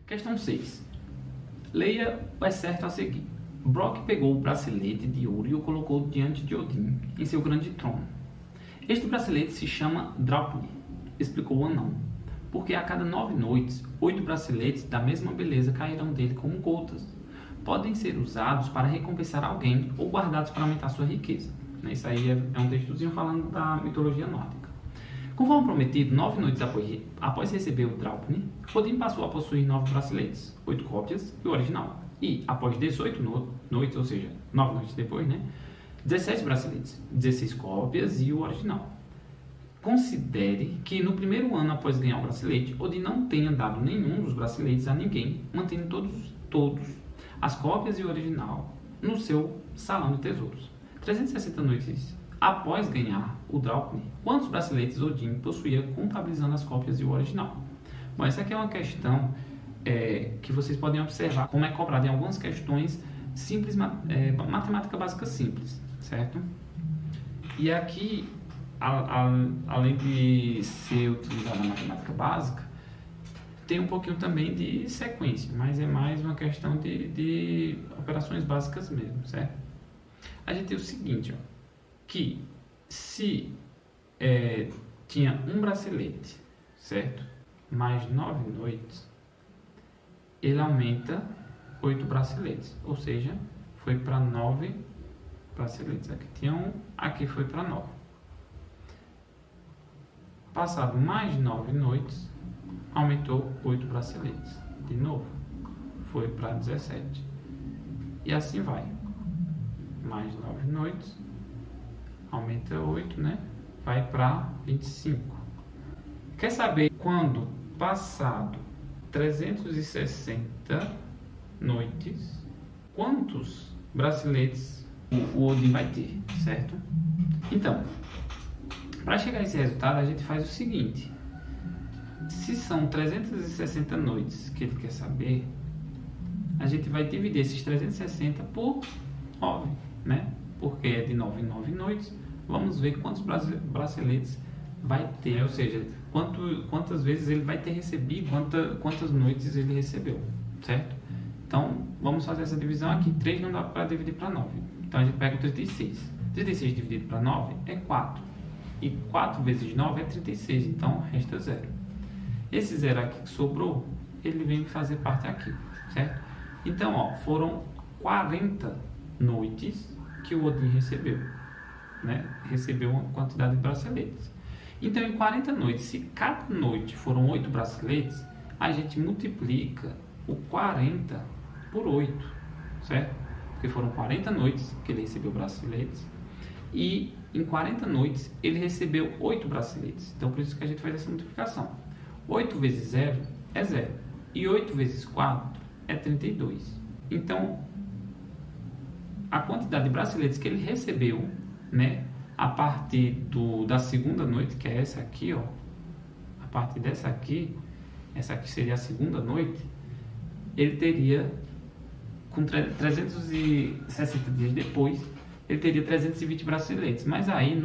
Questão 6. Leia o excerto a seguir. Brock pegou o bracelete de ouro e o colocou diante de Odin, em seu grande trono. Este bracelete se chama Draupnir, explicou o anão, porque a cada 9 noites, 8 braceletes da mesma beleza cairão dele como gotas. Podem ser usados para recompensar alguém ou guardados para aumentar sua riqueza. Isso aí é um textozinho falando da mitologia nórdica. Conforme prometido, 9 noites após receber o Draupnir, Odin passou a possuir 9 braceletes, 8 cópias e o original. E, após 18 noites, ou seja, 9 noites depois, 17 braceletes, 16 cópias e o original. Considere que no primeiro ano após ganhar o bracelete, Odin não tenha dado nenhum dos braceletes a ninguém, mantendo todos as cópias e o original no seu salão de tesouros. 360 noites após ganhar o Draupnir, quantos braceletes Odin possuía contabilizando as cópias e o original? Bom, essa aqui é uma questão que vocês podem observar como é cobrada em algumas questões simples, matemática básica simples, certo? E aqui, além de ser utilizada na matemática básica, tem um pouquinho também de sequência, mas é mais uma questão de operações básicas mesmo, certo? A gente tem o seguinte, que se tinha um bracelete, certo? Mais 9 noites, ele aumenta 8 braceletes, ou seja, foi para 9 braceletes. Aqui tinha um, aqui foi para 9. Passado mais 9 noites, aumentou 8 braceletes. De novo, foi para 17. E assim vai. Mais 9 noites, aumenta 8, vai para 25. Quer saber quando passado 360 noites, quantos braceletes o Odin vai ter, certo? Então, para chegar a esse resultado, a gente faz o seguinte. Se são 360 noites que ele quer saber, a gente vai dividir esses 360 por 9, porque é de 9 em 9 noites. Vamos ver quantos braceletes vai ter, ou seja, quantas vezes ele vai ter recebido, quantas noites ele recebeu, certo? Então, vamos fazer essa divisão aqui. 3 não dá para dividir para 9. Então, a gente pega o 36. 36 dividido para 9 é 4. E 4 vezes 9 é 36, então resta 0. Esse 0 aqui que sobrou, ele vem fazer parte aqui, certo? Então, foram 40 noites que o Odin recebeu, recebeu uma quantidade de braceletes. Então, em 40 noites, se cada noite foram 8 braceletes, a gente multiplica o 40 por 8, certo? Porque foram 40 noites que ele recebeu braceletes e em 40 noites ele recebeu 8 braceletes. Então, por isso que a gente faz essa multiplicação. 8 vezes 0 é 0 e 8 vezes 4 é 32. Então, a quantidade de braceletes que ele recebeu, a partir da segunda noite, que é essa aqui, a partir dessa aqui, essa aqui seria a segunda noite, ele teria, com 360 dias depois, ele teria 320 braceletes, mas aí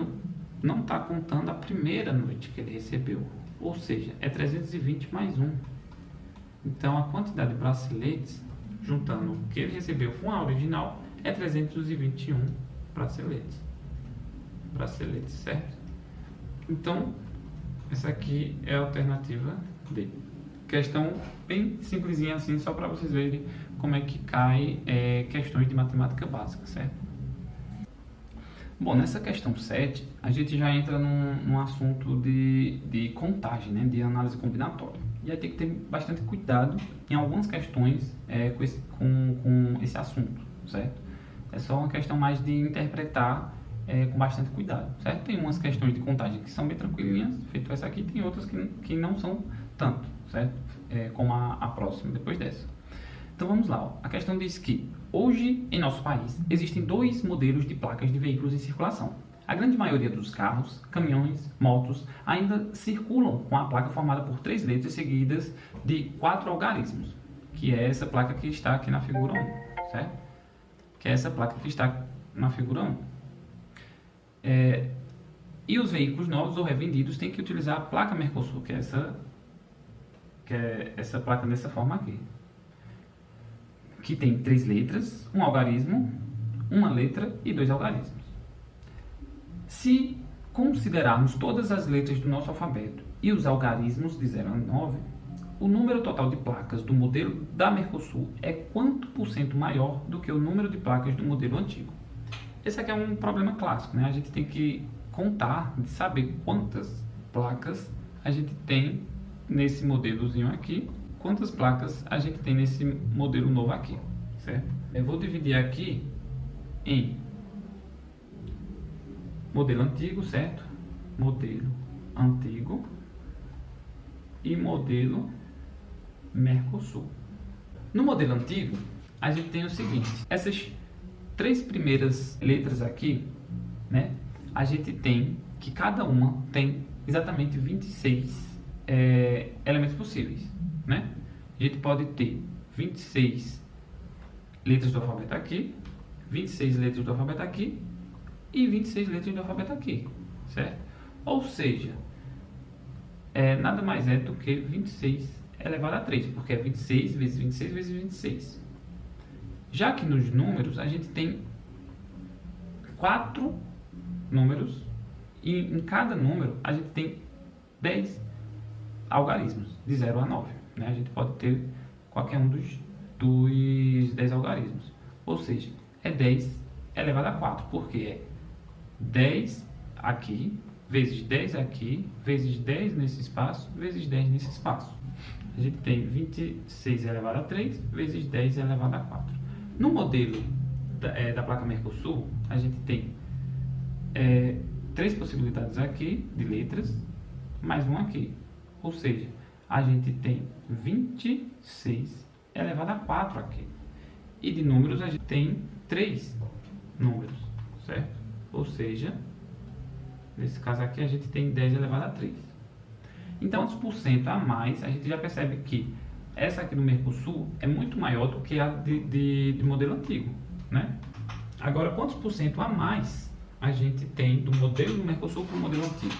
não está contando a primeira noite que ele recebeu, ou seja, é 320 mais 1. Então, a quantidade de braceletes, juntando o que ele recebeu com a original, é 321 braceletes, certo? Então, essa aqui é a alternativa D. Questão bem simplesinha assim, só para vocês verem como é que cai questões de matemática básica, certo? Bom, nessa questão 7, a gente já entra num assunto de contagem, de análise combinatória. E aí tem que ter bastante cuidado em algumas questões com esse assunto, certo? É só uma questão mais de interpretar com bastante cuidado, certo? Tem umas questões de contagem que são bem tranquilinhas, feito essa aqui, tem outras que não são tanto, certo? Como a próxima, depois dessa. Então vamos lá, a questão diz que hoje em nosso país existem 2 modelos de placas de veículos em circulação. A grande maioria dos carros, caminhões, motos ainda circulam com a placa formada por 3 letras seguidas de 4 algarismos, que é essa placa que está aqui na figura 1, certo? Que é essa placa que está na figura 1. E os veículos novos ou revendidos têm que utilizar a placa Mercosul, que é que é essa placa dessa forma aqui, que tem 3 letras, um algarismo, uma letra e 2 algarismos. Se considerarmos todas as letras do nosso alfabeto e os algarismos de 0 a 9, o número total de placas do modelo da Mercosul é quanto por cento maior do que o número de placas do modelo antigo? Esse aqui é um problema clássico, né? A gente tem que contar, de saber quantas placas a gente tem nesse modelozinho aqui, quantas placas a gente tem nesse modelo novo aqui, certo? Eu vou dividir aqui em modelo antigo, certo? Modelo antigo e modelo Mercosul. No modelo antigo, a gente tem o seguinte: essas 3 primeiras letras aqui, né? A gente tem que cada uma tem exatamente 26 elementos possíveis, né? A gente pode ter 26 letras do alfabeto aqui, 26 letras do alfabeto aqui e 26 letras do alfabeto aqui, certo? Ou seja, nada mais é do que 26 elevado a 3, porque é 26 vezes 26 vezes 26. Já que nos números a gente tem 4 números e em cada número a gente tem 10 algarismos, de 0 a 9. Né? A gente pode ter qualquer um dos 10 algarismos. Ou seja, é 10 elevado a 4, porque é 10 aqui, vezes 10 aqui, vezes 10 nesse espaço, vezes 10 nesse espaço. A gente tem 26 elevado a 3, vezes 10 elevado a 4. No modelo da placa Mercosul, a gente tem 3 possibilidades aqui de letras, mais uma aqui. Ou seja, a gente tem 26 elevado a 4 aqui. E de números, a gente tem 3 números, certo? Ou seja, nesse caso aqui, a gente tem 10 elevado a 3. Então, quantos por cento a mais, a gente já percebe que essa aqui do Mercosul é muito maior do que a de modelo antigo, né? Agora, quantos por cento a mais a gente tem do modelo do Mercosul para o modelo antigo?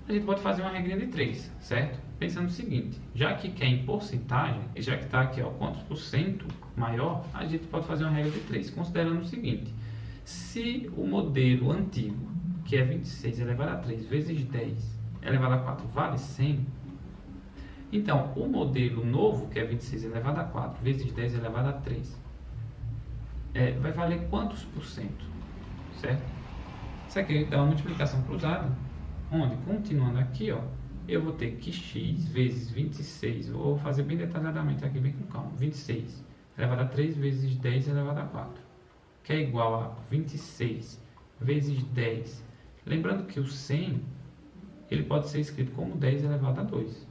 A gente pode fazer uma regrinha de 3, certo? Pensando no seguinte: já que quer em porcentagem, já que está aqui, ó, quantos por cento maior, a gente pode fazer uma regra de 3, considerando o seguinte: se o modelo antigo, que é 26 elevado a 3 vezes 10 elevado a 4 vale 100, então o modelo novo, que é 26 elevado a 4 vezes 10 elevado a 3, vai valer quantos por cento, certo? Isso aqui dá uma multiplicação cruzada, onde, continuando aqui, ó, eu vou ter que x vezes 26, vou fazer bem detalhadamente aqui, bem com calma, 26 elevado a 3 vezes 10 elevado a 4, que é igual a 26 vezes 10. Lembrando que o 100, ele pode ser escrito como 10 elevado a 2,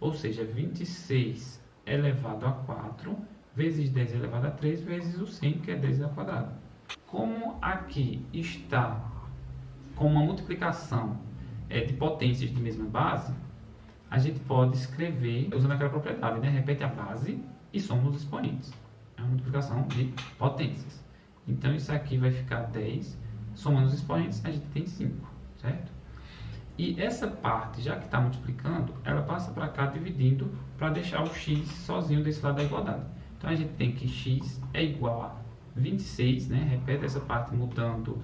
ou seja, 26 elevado a 4 vezes 10 elevado a 3 vezes o 100, que é 10 ao quadrado. Como aqui está com uma multiplicação de potências de mesma base, a gente pode escrever usando aquela propriedade, né? Repete a base e soma os expoentes. É uma multiplicação de potências. Então, isso aqui vai ficar 10, somando os expoentes, a gente tem 5, certo? E essa parte, já que está multiplicando, ela passa para cá dividindo para deixar o x sozinho desse lado da igualdade. Então, a gente tem que x é igual a 26, né? Repete essa parte mudando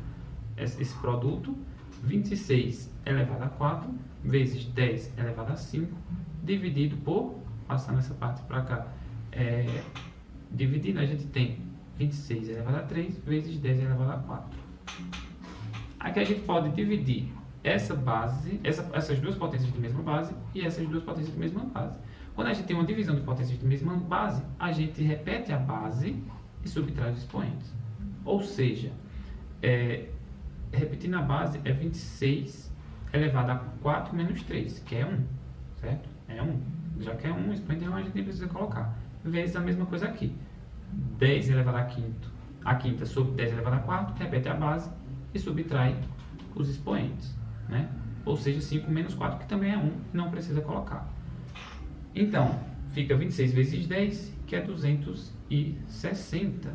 esse produto, 26 elevado a 4 vezes 10 elevado a 5, dividido por, passando essa parte para cá, dividindo, a gente tem 26 elevado a 3 vezes 10 elevado a 4. Aqui a gente pode dividir essa base, essas duas potências de mesma base e essas duas potências de mesma base. Quando a gente tem uma divisão de potências de mesma base, a gente repete a base e subtrai os expoentes. Ou seja, repetindo a base é 26 elevado a 4 menos 3, que é 1, certo? É 1. Já que é 1, o expoente é 1, a gente nem precisa colocar. Vezes a mesma coisa aqui. 10 elevado a quinta sobre 10 elevado a 4, repete a base e subtrai os expoentes, né? Ou seja, 5 menos 4, que também é 1, não precisa colocar. Então, fica 26 vezes 10, que é 260.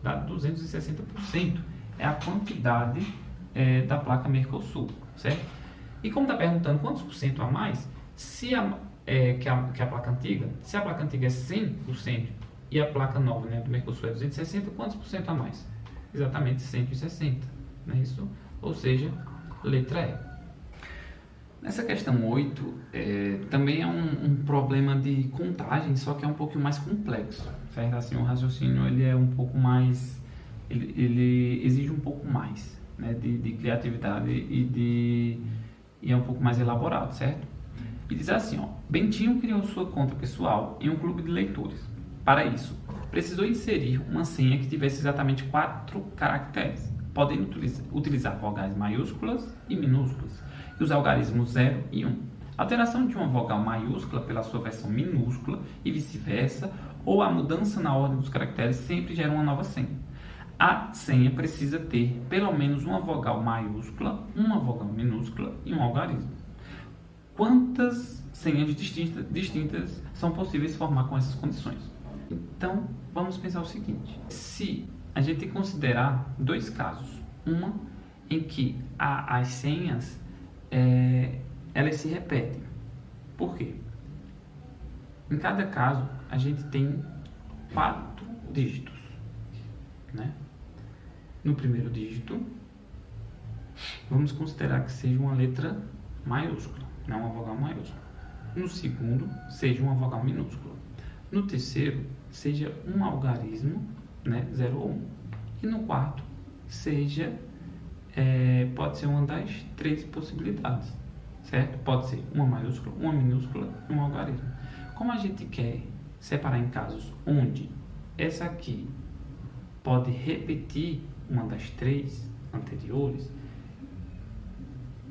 Dá 260%. É a quantidade da placa Mercosul, certo? E como está perguntando quantos por cento a mais, se que a placa antiga. Se a placa antiga é 100% e a placa nova, né, do Mercosul é 260, quantos por cento a mais? Exatamente 160, não é isso? Ou seja, letra E. Nessa questão 8, também é um problema de contagem, só que é um pouquinho mais complexo, certo? Assim, o raciocínio ele é um pouco mais, ele exige um pouco mais, né, de criatividade e é um pouco mais elaborado, certo? E diz assim, ó, Bentinho criou sua conta pessoal em um clube de leitores. Para isso, precisou inserir uma senha que tivesse exatamente 4 caracteres, podendo utilizar vogais maiúsculas e minúsculas, e os algarismos 0 e 1. A alteração de uma vogal maiúscula pela sua versão minúscula e vice-versa, ou a mudança na ordem dos caracteres sempre gera uma nova senha. A senha precisa ter pelo menos uma vogal maiúscula, uma vogal minúscula e um algarismo. Quantas senhas distintas são possíveis formar com essas condições? Então, vamos pensar o seguinte. Se a gente considerar 2 casos. Uma em que as senhas elas se repetem. Por quê? Em cada caso, a gente tem 4 dígitos, né? No primeiro dígito, vamos considerar que seja uma letra maiúscula, não uma vogal maiúscula. No segundo, seja uma vogal minúscula. No terceiro, seja um algarismo, né, 0 ou 1. E no quarto, seja, pode ser uma das 3 possibilidades, certo? Pode ser uma maiúscula, uma minúscula e um algarismo. Como a gente quer separar em casos onde essa aqui pode repetir uma das 3 anteriores,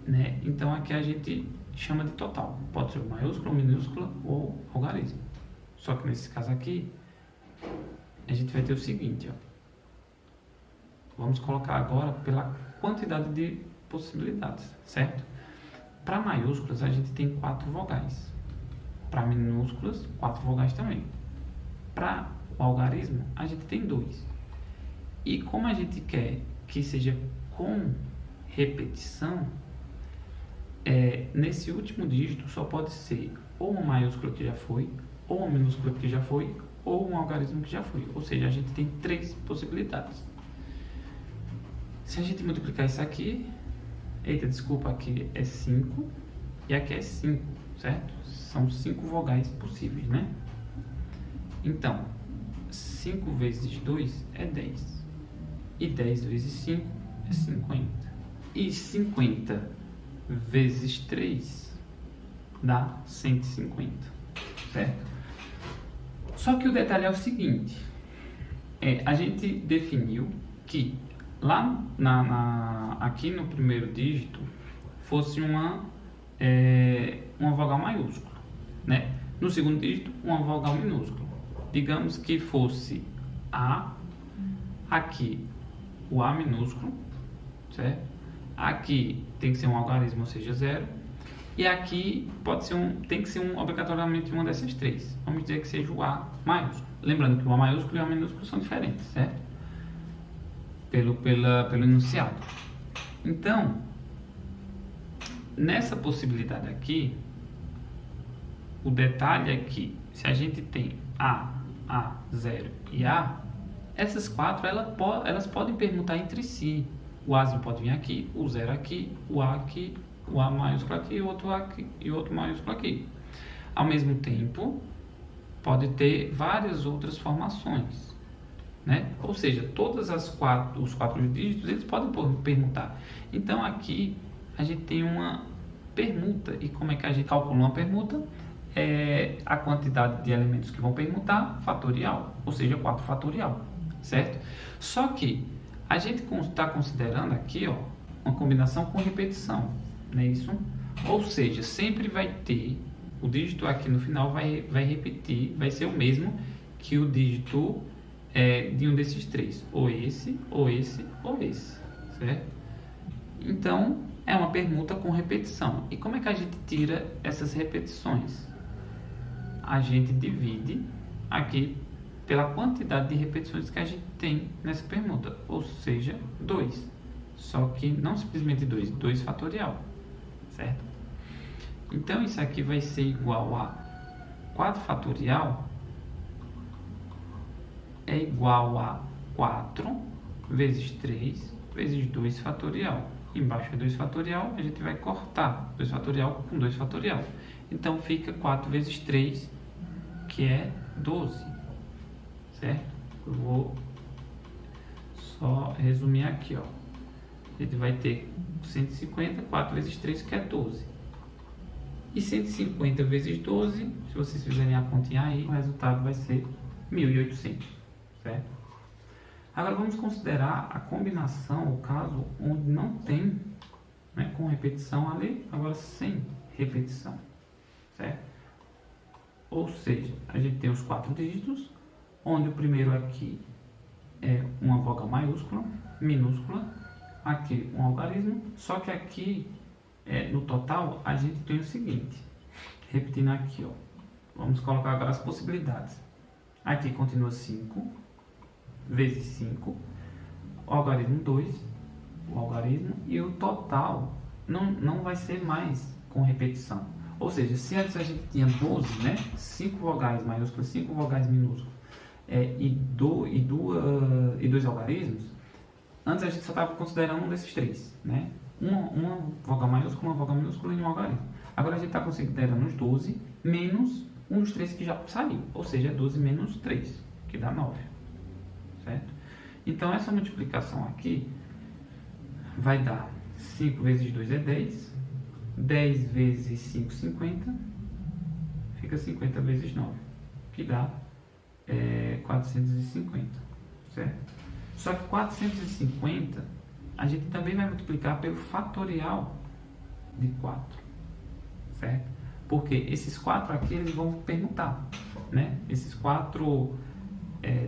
né? Então aqui a gente chama de total. Pode ser maiúscula, minúscula ou algarismo. Só que nesse caso aqui, a gente vai ter o seguinte, ó. Vamos colocar agora pela quantidade de possibilidades, certo? Para maiúsculas, a gente tem 4 vogais. Para minúsculas, 4 vogais também. Para o algarismo, a gente tem 2. E como a gente quer que seja com repetição, nesse último dígito só pode ser ou uma maiúscula que já foi, ou uma minúscula que já foi, ou um algarismo que já foi. Ou seja, a gente tem 3 possibilidades. Se a gente multiplicar isso aqui, aqui é 5 e aqui é 5, certo? São 5 vogais possíveis, né? Então, 5 vezes 2 é 10. E 10 vezes 5 é 50. E 50 vezes 3 dá 150, certo? Só que o detalhe é o seguinte, a gente definiu que lá aqui no primeiro dígito fosse uma vogal maiúscula, né? No segundo dígito, uma vogal minúscula. Digamos que fosse A, aqui o A minúsculo, certo? Aqui tem que ser um algarismo, ou seja, 0. E aqui tem que ser obrigatoriamente uma dessas 3. Vamos dizer que seja o A maiúsculo. Lembrando que o A maiúsculo e o A minúsculo são diferentes, certo? Pelo enunciado. Então, nessa possibilidade aqui, o detalhe é que se a gente tem A, 0 e A, essas 4 elas podem permutar entre si. O Azinho pode vir aqui, o 0 aqui, o A aqui, o A maiúsculo aqui, o outro A aqui e outro maiúsculo aqui. Ao mesmo tempo, pode ter várias outras formações, né? Ou seja, todas os 4 dígitos eles podem permutar. Então aqui a gente tem uma permuta. E como é que a gente calcula uma permuta? A quantidade de elementos que vão permutar fatorial, ou seja, 4 fatorial, certo? Só que a gente está considerando aqui, ó, uma combinação com repetição, não é isso? Ou seja, sempre vai ter o dígito aqui no final vai repetir, vai ser o mesmo que o dígito de um desses 3, ou esse, ou esse, ou esse, certo? Então, é uma permuta com repetição. E como é que a gente tira essas repetições? A gente divide aqui pela quantidade de repetições que a gente tem nessa permuta, ou seja, 2. Só que não simplesmente 2 fatorial, certo? Então, isso aqui vai ser igual a 4 fatorial é igual a 4 vezes 3 vezes 2 fatorial. Embaixo é 2 fatorial, a gente vai cortar 2 fatorial com 2 fatorial. Então, fica 4 vezes 3, que é 12, certo? Eu vou só resumir aqui, ó. A gente vai ter 150, 4 vezes 3, que é 12. E 150 vezes 12, se vocês fizerem a continha aí, o resultado vai ser 1.800, certo? Agora vamos considerar a combinação, o caso onde não tem, né, com repetição ali, agora sem repetição, certo? Ou seja, a gente tem os 4 dígitos, onde o primeiro aqui é uma vogal maiúscula, minúscula, aqui um algarismo, só que aqui no total a gente tem o seguinte, repetindo aqui, ó, vamos colocar agora as possibilidades. Aqui continua 5 vezes 5, o algarismo 2, o algarismo, e o total não vai ser mais com repetição. Ou seja, se antes a gente tinha 12, né, 5 vogais maiúsculas, 5 vogais minúsculas, e 2 algarismos, antes a gente só estava considerando um desses 3, né? Uma vogal maiúscula, uma vogal minúscula e um algarismo. Agora a gente está considerando os 12 menos um dos 3 que já saiu, ou seja, 12 menos 3, que dá 9, certo? Então essa multiplicação aqui vai dar 5 vezes 2 é 10, 10 vezes 5, 50, fica 50 vezes 9, que dá 450, certo? Só que 450 a gente também vai multiplicar pelo fatorial de 4, certo? Porque esses 4 aqui eles vão permutar, né? Esses 4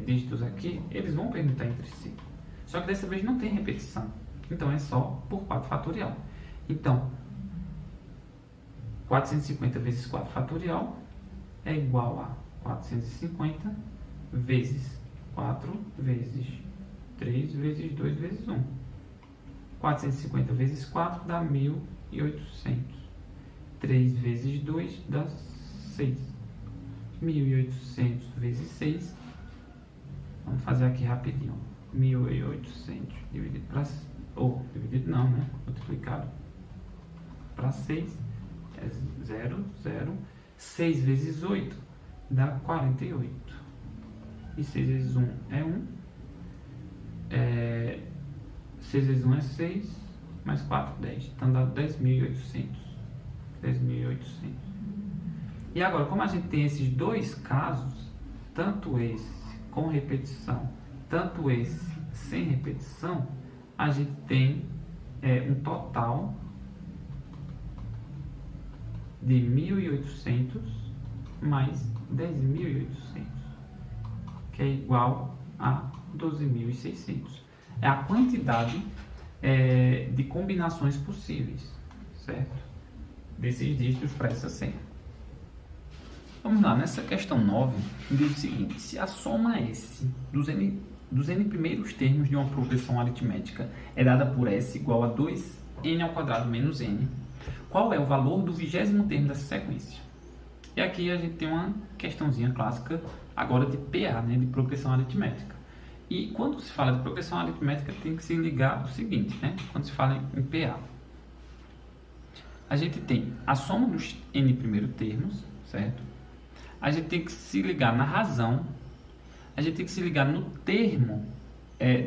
dígitos aqui, eles vão permutar entre si. Só que dessa vez não tem repetição, então é só por 4 fatorial. Então, 450 vezes 4 fatorial é igual a 450 vezes 4 vezes 3 vezes 2 vezes 1. 450 vezes 4 dá 1.800. 3 vezes 2 dá 6. 1.800 vezes 6. Vamos fazer aqui rapidinho. 1.800 dividido para... dividido não, né? Multiplicado para 6 é 0, 0. 6 vezes 8 dá 48. E 6 vezes 1 é 1. 6 vezes 1 é 6, mais 4, 10. Então dá 10.800. 10.800. E agora, como a gente tem esses dois casos, tanto esse com repetição, tanto esse sem repetição, a gente tem um total de 1.800 mais 10.800, que é igual a 12.600. É a quantidade de combinações possíveis, certo? Desses dígitos para essa senha. Vamos lá, nessa questão 9, diz o seguinte: se a soma S dos n primeiros termos de uma progressão aritmética é dada por S igual a 2n ao quadrado menos n, qual é o valor do 20º termo dessa sequência? E aqui a gente tem uma questãozinha clássica agora de PA, né, de progressão aritmética. E quando se fala de progressão aritmética, tem que se ligar o seguinte, né? Quando se fala em PA, a gente tem a soma dos n primeiros termos, certo? A gente tem que se ligar na razão, a gente tem que se ligar no termo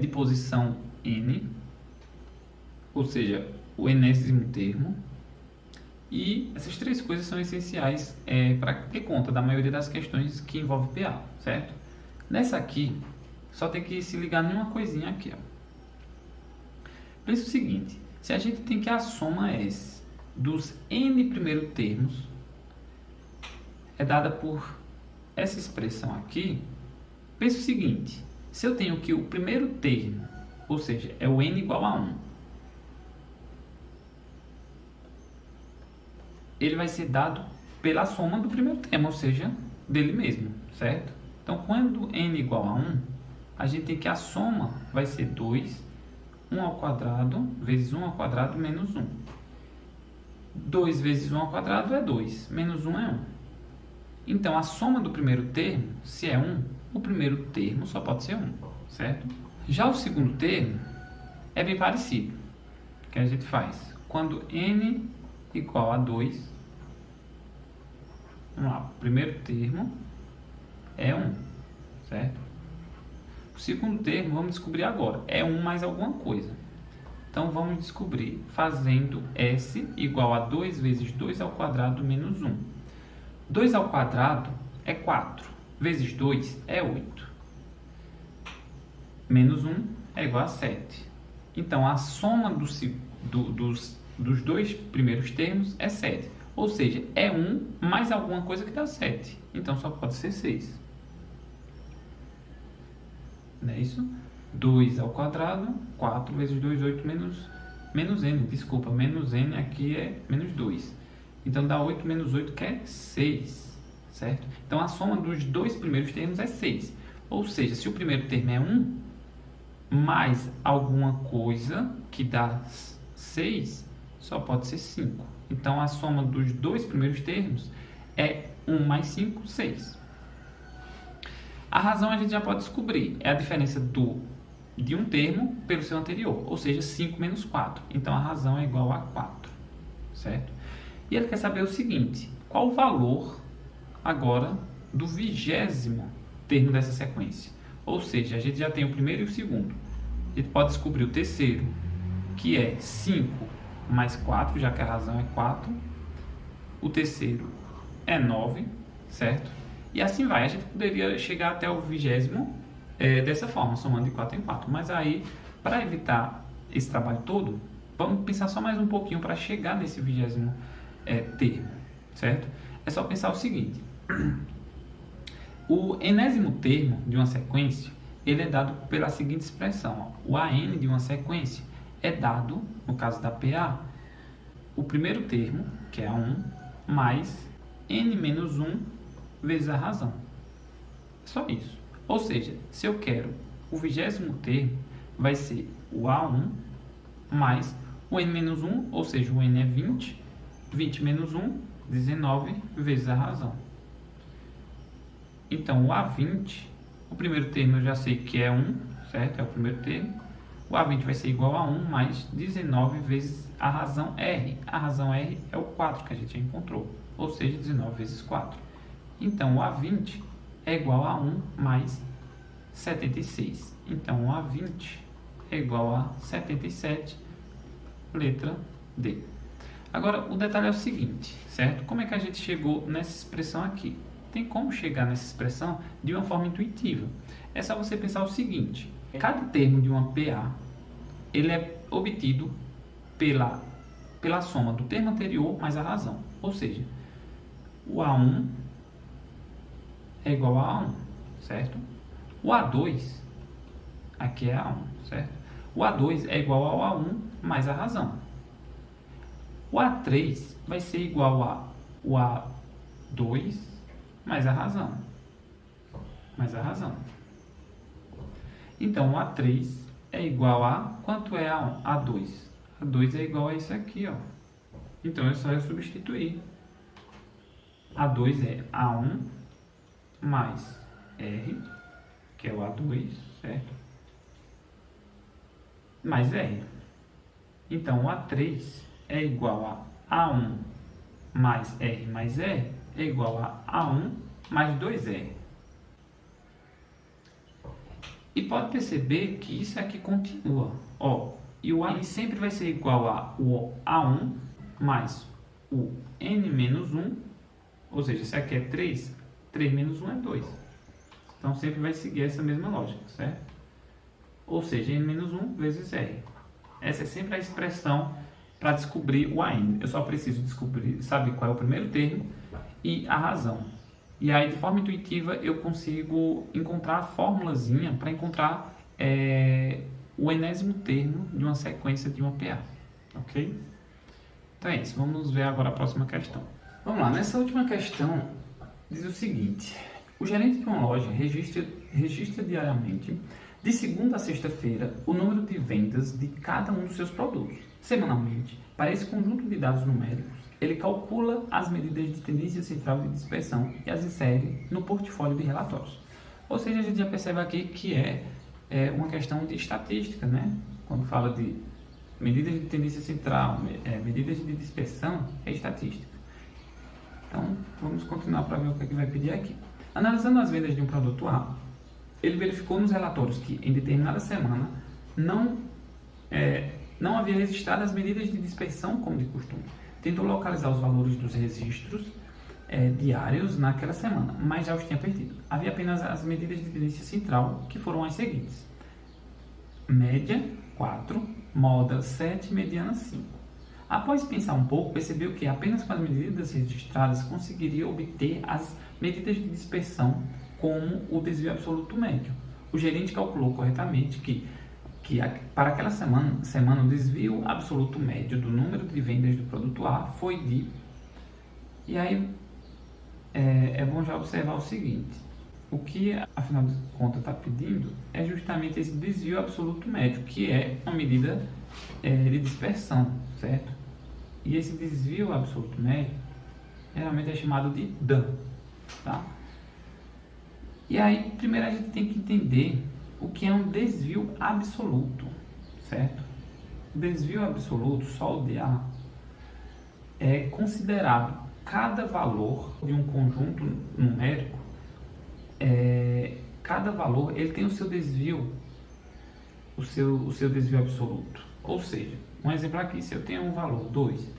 de posição n, ou seja, o enésimo termo. E essas três coisas são essenciais para ter conta da maioria das questões que envolvem PA, certo? Nessa aqui, só tem que se ligar numa coisinha aqui, ó. Pensa o seguinte: se a gente tem que a soma S dos n primeiros termos é dada por essa expressão aqui, pensa o seguinte: se eu tenho que o primeiro termo, ou seja, é o n igual a 1, ele vai ser dado pela soma do primeiro termo, ou seja, dele mesmo, certo? Então, quando n igual a 1, a gente tem que a soma vai ser 2, 1 ao quadrado, vezes 1 ao quadrado, menos 1. 2 vezes 1 ao quadrado é 2, menos 1 é 1. Então, a soma do primeiro termo, se é 1, o primeiro termo só pode ser 1, certo? Já o segundo termo é bem parecido. O que a gente faz? Quando n igual a 2, vamos lá, o primeiro termo é 1, certo? O segundo termo, vamos descobrir agora, é 1 mais alguma coisa. Então, vamos descobrir fazendo S igual a 2 vezes 2 ao quadrado menos 1. 2 ao quadrado é 4, vezes 2 é 8. Menos 1 é igual a 7. Então, a soma dos dois primeiros termos é 7. Ou seja, é 1 mais alguma coisa que dá 7. Então, só pode ser 6. Não é isso? 2 ao quadrado, 4 vezes 2, 8 menos n. Desculpa, menos n aqui é menos 2. Então, dá 8 menos 8, que é 6. Certo? Então, a soma dos dois primeiros termos é 6. Ou seja, se o primeiro termo é 1, mais alguma coisa que dá 6, só pode ser 5. Então, a soma dos dois primeiros termos é 1 mais 5, 6. A razão a gente já pode descobrir. É a diferença de um termo pelo seu anterior, ou seja, 5 menos 4. Então, a razão é igual a 4, certo? E ele quer saber o seguinte, qual o valor agora do 20º termo dessa sequência? Ou seja, a gente já tem o primeiro e o segundo. A gente pode descobrir o terceiro, que é 5 mais 4, já que a razão é 4. O terceiro é 9, certo? E assim vai. A gente poderia chegar até o 20º dessa forma, somando de 4 em 4. Mas aí, para evitar esse trabalho todo, vamos pensar só mais um pouquinho para chegar nesse 20º termo, certo? É só pensar o seguinte. O enésimo termo de uma sequência, ele é dado pela seguinte expressão. Ó. O AN de uma sequência é dado, no caso da PA, o primeiro termo, que é A1, mais n menos 1 vezes a razão. É só isso. Ou seja, se eu quero o 20º termo, vai ser o A1 mais o n menos 1, ou seja, o n é 20, 20 menos 1, 19 vezes a razão. Então, o A20, o primeiro termo eu já sei que é 1, certo? É o primeiro termo. O A20 vai ser igual a 1 mais 19 vezes a razão R. A razão R é o 4 que a gente já encontrou, ou seja, 19 vezes 4. Então, o A20 é igual a 1 mais 76. Então, o A20 é igual a 77, letra D. Agora, o detalhe é o seguinte, certo? Como é que a gente chegou nessa expressão aqui? Tem como chegar nessa expressão de uma forma intuitiva. É só você pensar o seguinte. Cada termo de uma PA, ele é obtido pela soma do termo anterior mais a razão. Ou seja, o A1 é igual a A1, certo? O A2, aqui é A1, certo? O A2 é igual ao A1 mais a razão. O A3 vai ser igual ao A2 mais a razão. Mais a razão. Então, o A3 é igual a... Quanto é A1? A2. A2 é igual a isso aqui, ó. Então, é só eu substituir. A2 é A1 mais R, que é o A2, certo? Mais R. Então, o A3 é igual a A1 mais R mais R é igual a A1 mais 2R. E pode perceber que isso aqui continua. Ó, e o A sempre vai ser igual a o A1 mais o N menos 1. Ou seja, isso aqui é 3. 3 menos 1 é 2. Então, sempre vai seguir essa mesma lógica, certo? Ou seja, N menos 1 vezes R. Essa é sempre a expressão para descobrir o AN. Eu só preciso descobrir, saber qual é o primeiro termo e a razão. E aí, de forma intuitiva, eu consigo encontrar a formulazinha para encontrar o enésimo termo de uma sequência de uma PA. Ok? Então é isso. Vamos ver agora a próxima questão. Vamos lá. Nessa última questão, diz o seguinte. O gerente de uma loja registra diariamente, de segunda a sexta-feira, o número de vendas de cada um dos seus produtos. Semanalmente, para esse conjunto de dados numéricos, ele calcula as medidas de tendência central e de dispersão e as insere no portfólio de relatórios. Ou seja, a gente já percebe aqui que é uma questão de estatística, né? Quando fala de medidas de tendência central, medidas de dispersão, é estatística. Então, vamos continuar para ver o que é que vai pedir aqui. Analisando as vendas de um produto A, ele verificou nos relatórios que, em determinada semana, não havia registrado as medidas de dispersão como de costume. Tentou localizar os valores dos registros diários naquela semana, mas já os tinha perdido. Havia apenas as medidas de tendência central, que foram as seguintes: média 4, moda 7, mediana 5. Após pensar um pouco, percebeu que apenas com as medidas registradas conseguiria obter as medidas de dispersão como o desvio absoluto médio. O gerente calculou corretamente que para aquela semana o desvio absoluto médio do número de vendas do produto A foi de... E aí é bom já observar o seguinte: o que afinal de contas está pedindo é justamente esse desvio absoluto médio, que é uma medida de dispersão, certo? E esse desvio absoluto médio geralmente é chamado de DAN, tá? E aí, primeiro a gente tem que entender o que é um desvio absoluto, certo? O desvio absoluto, só o DA, é considerado cada valor de um conjunto numérico, cada valor ele tem o seu desvio, o seu desvio absoluto. Ou seja, um exemplo aqui, se eu tenho um valor 2,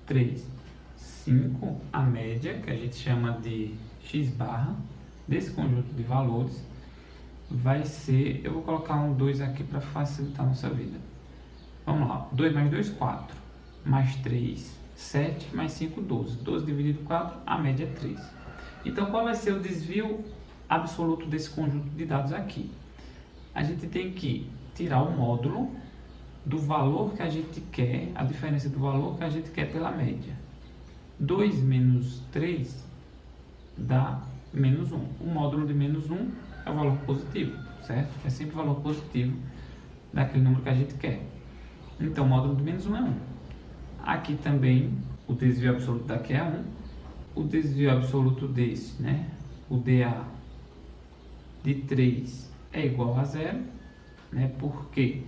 3, 5, a média, que a gente chama de x barra, desse conjunto de valores, vai ser, eu vou colocar um 2 aqui para facilitar a nossa vida. Vamos lá, 2 mais 2, 4, mais 3, 7, mais 5, 12. 12 dividido por 4, a média é 3. Então, qual vai ser o desvio absoluto desse conjunto de dados aqui? A gente tem que tirar o módulo do valor que a gente quer, a diferença do valor que a gente quer pela média. 2 menos 3 dá menos 1. O módulo de menos 1 é o valor positivo, certo? É sempre o valor positivo daquele número que a gente quer. Então, o módulo de menos 1 é 1. Aqui também, o desvio absoluto daqui é 1. O desvio absoluto desse, né? O DA de 3 é igual a 0, né? Porque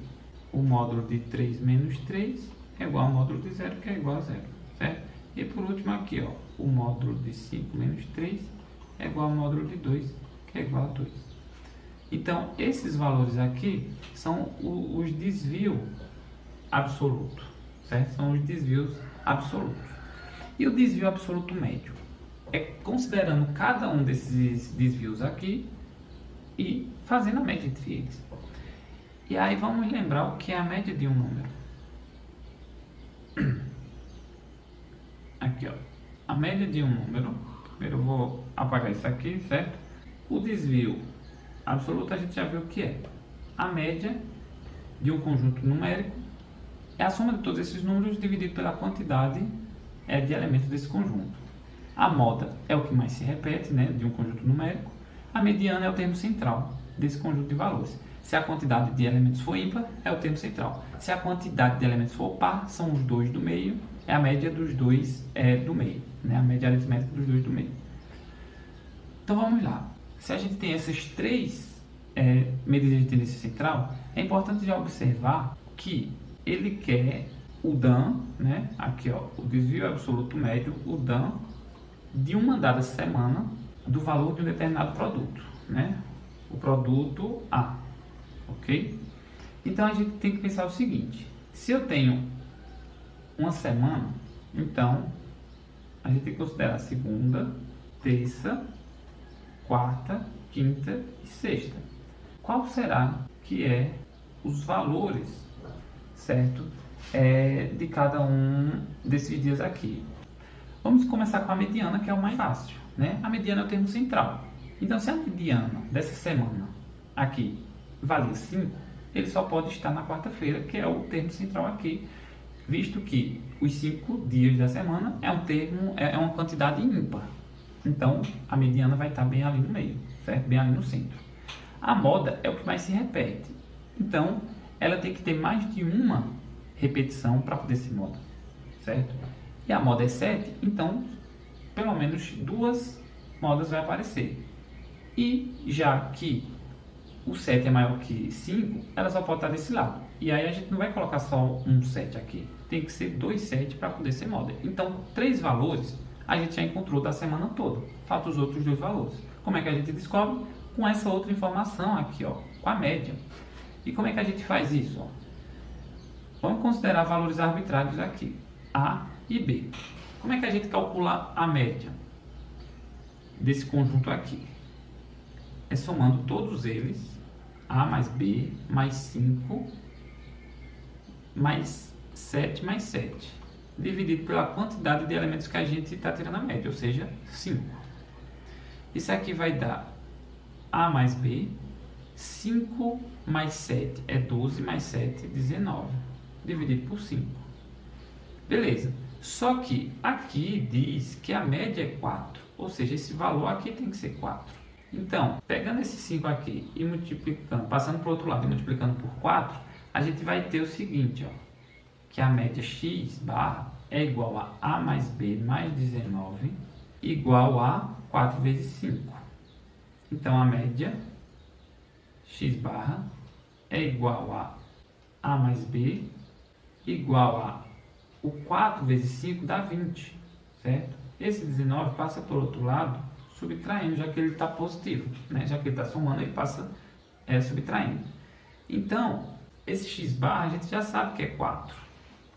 o módulo de 3 menos 3 é igual ao módulo de 0, que é igual a 0, certo? E por último aqui, ó, o módulo de 5 menos 3 é igual ao módulo de 2, que é igual a 2. Então, esses valores aqui são os desvios absolutos, certo? São os desvios absolutos. E o desvio absoluto médio é considerando cada um desses desvios aqui e fazendo a média entre eles. E aí vamos lembrar o que é a média de um número. Aqui, ó, a média de um número. Primeiro eu vou apagar isso aqui, certo? O desvio absoluto a gente já viu o que é. A média de um conjunto numérico é a soma de todos esses números dividido pela quantidade de elementos desse conjunto. A moda é o que mais se repete, né, de um conjunto numérico. A mediana é o termo central desse conjunto de valores. Se a quantidade de elementos for ímpar, é o termo central. Se a quantidade de elementos for par, são os dois do meio, é a média dos dois do meio, né? A média aritmética dos dois do meio. Então vamos lá. Se a gente tem essas três medidas de tendência central, é importante já observar que ele quer o DAN, né? Aqui, ó, o desvio absoluto médio, o DAN de uma dada semana do valor de um determinado produto, né? O produto A, ok? Então a gente tem que pensar o seguinte: se eu tenho uma semana, então a gente tem que considerar segunda, terça, quarta, quinta e sexta. Qual será que é os valores, certo, de cada um desses dias aqui? Vamos começar com a mediana, que é o mais fácil, né? A mediana é o termo central. Então, se a mediana dessa semana aqui valia 5, ele só pode estar na quarta-feira, que é o termo central aqui, visto que os 5 dias da semana é um termo, é uma quantidade ímpar. Então, a mediana vai estar bem ali no meio, certo? Bem ali no centro. A moda é o que mais se repete. Então, ela tem que ter mais de uma repetição para poder ser moda, certo? e a moda é 7, então pelo menos 2 modas vai aparecer. E já que o 7 é maior que 5, ela só pode estar desse lado. E aí a gente não vai colocar só um 7 aqui, tem que ser 2 7 para poder ser moda. Então 3 valores a gente já encontrou da semana toda, faltam os outros 2 valores. Como é que a gente descobre? Com essa outra informação aqui, ó, com a média. E como é que a gente faz isso? Ó? Vamos considerar valores arbitrários aqui, A e B. Como é que a gente calcula a média desse conjunto aqui? É somando todos eles, A mais B, mais 5, mais 7, mais 7, dividido pela quantidade de elementos que a gente está tirando a média, ou seja, 5. Isso aqui vai dar A mais B, 5 mais 7 é 12, mais 7, 19, dividido por 5. Beleza. Só que aqui diz que a média é 4, ou seja, esse valor aqui tem que ser 4. Então, pegando esse 5 aqui e multiplicando, passando para o outro lado e multiplicando por 4, a gente vai ter o seguinte, ó, que a média x barra é igual a A mais B mais 19 igual a 4 vezes 5. Então, a média x barra é igual a A mais B igual a o 4 vezes 5 dá 20, certo? Esse 19 passa por outro lado subtraindo, já que ele está positivo, né? Já que ele está somando, ele passa subtraindo. Então, esse x barra a gente já sabe que é 4,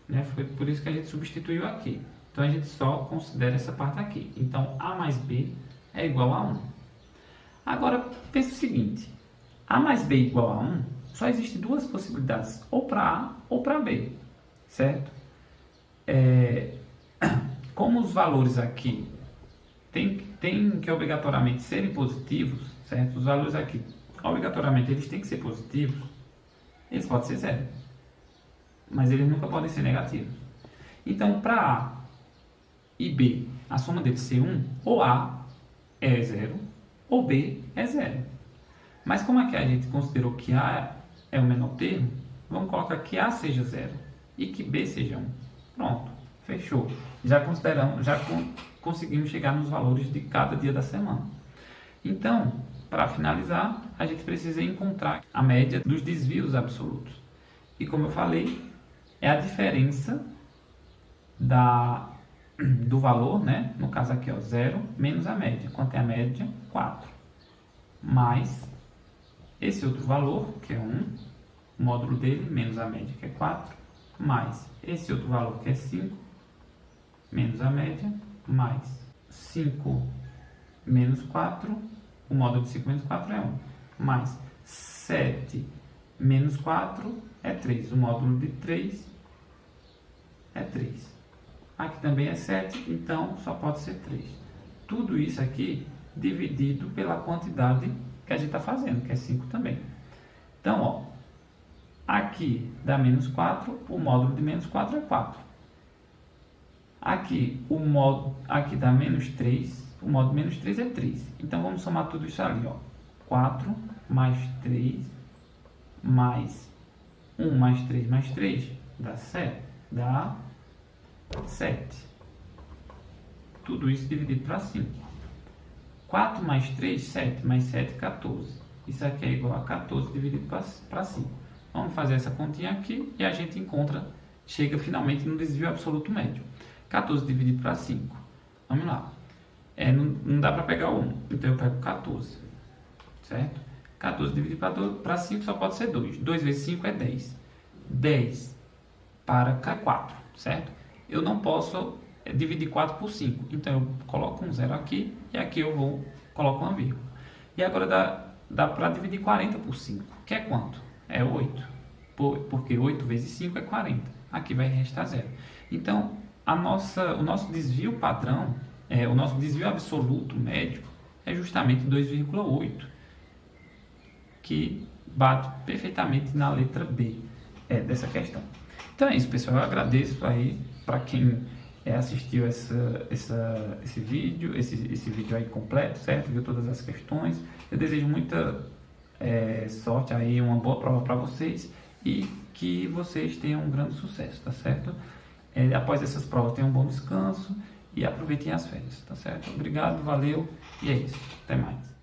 né? Foi por isso que a gente substituiu aqui. Então, a gente só considera essa parte aqui. Então, A mais B é igual a 1. Agora, pense o seguinte, A mais B igual a 1, só existem 2 possibilidades, ou para A ou para B, certo? Como os valores aqui tem que obrigatoriamente serem positivos, certo? Os valores aqui, obrigatoriamente, eles têm que ser positivos. Eles podem ser 0, mas eles nunca podem ser negativos. Então, para A e B, a soma deles ser 1, ou A é 0, ou B é 0. Mas como aqui a gente considerou que A é o menor termo, vamos colocar que A seja 0 e que B seja 1. Pronto, fechou. Já conseguimos chegar nos valores de cada dia da semana. Então, para finalizar, a gente precisa encontrar a média dos desvios absolutos. E como eu falei, é a diferença do valor, né? No caso aqui, ó, 0 menos a média. Quanto é a média? 4. Mais esse outro valor, que é 1, o módulo dele, menos a média, que é 4, mais esse outro valor, que é 5, menos a média, mais 5 menos 4, o módulo de 5 menos 4 é 1, mais 7 menos 4 é 3, o módulo de 3 é 3. Aqui também é 7, então só pode ser 3. Tudo isso aqui dividido pela quantidade que a gente está fazendo, que é 5 também. Então, ó, aqui dá menos 4, o módulo de menos 4 é 4. Aqui dá menos 3, o módulo de menos 3 é 3. Então, vamos somar tudo isso ali, ó. 4 mais 3 mais 1 mais 3 mais 3 dá 7. Dá 7. Tudo isso dividido para 5. 4 mais 3, 7. Mais 7, 14. Isso aqui é igual a 14 dividido para 5. Vamos fazer essa continha aqui e a gente chega finalmente no desvio absoluto médio. 14 dividido para 5. Vamos lá. Não dá para pegar o 1, então eu pego 14. Certo? 14 dividido para 5 só pode ser 2. 2 vezes 5 é 10. 10 para 4, certo? Eu não posso dividir 4 por 5. Então eu coloco um 0 aqui e aqui eu coloco uma vírgula. E agora dá para dividir 40 por 5. Que é quanto? É 8. Porque 8 vezes 5 é 40. Aqui vai restar 0. Então, o nosso desvio padrão, o nosso desvio absoluto médio, é justamente 2,8. Que bate perfeitamente na letra B dessa questão. Então é isso, pessoal. Eu agradeço aí para quem assistiu esse vídeo aí completo, certo? Viu todas as questões. Eu desejo muita sorte aí, uma boa prova para vocês e que vocês tenham um grande sucesso, tá certo? após essas provas, tenham um bom descanso e aproveitem as férias, tá certo? Obrigado, valeu e é isso. Até mais.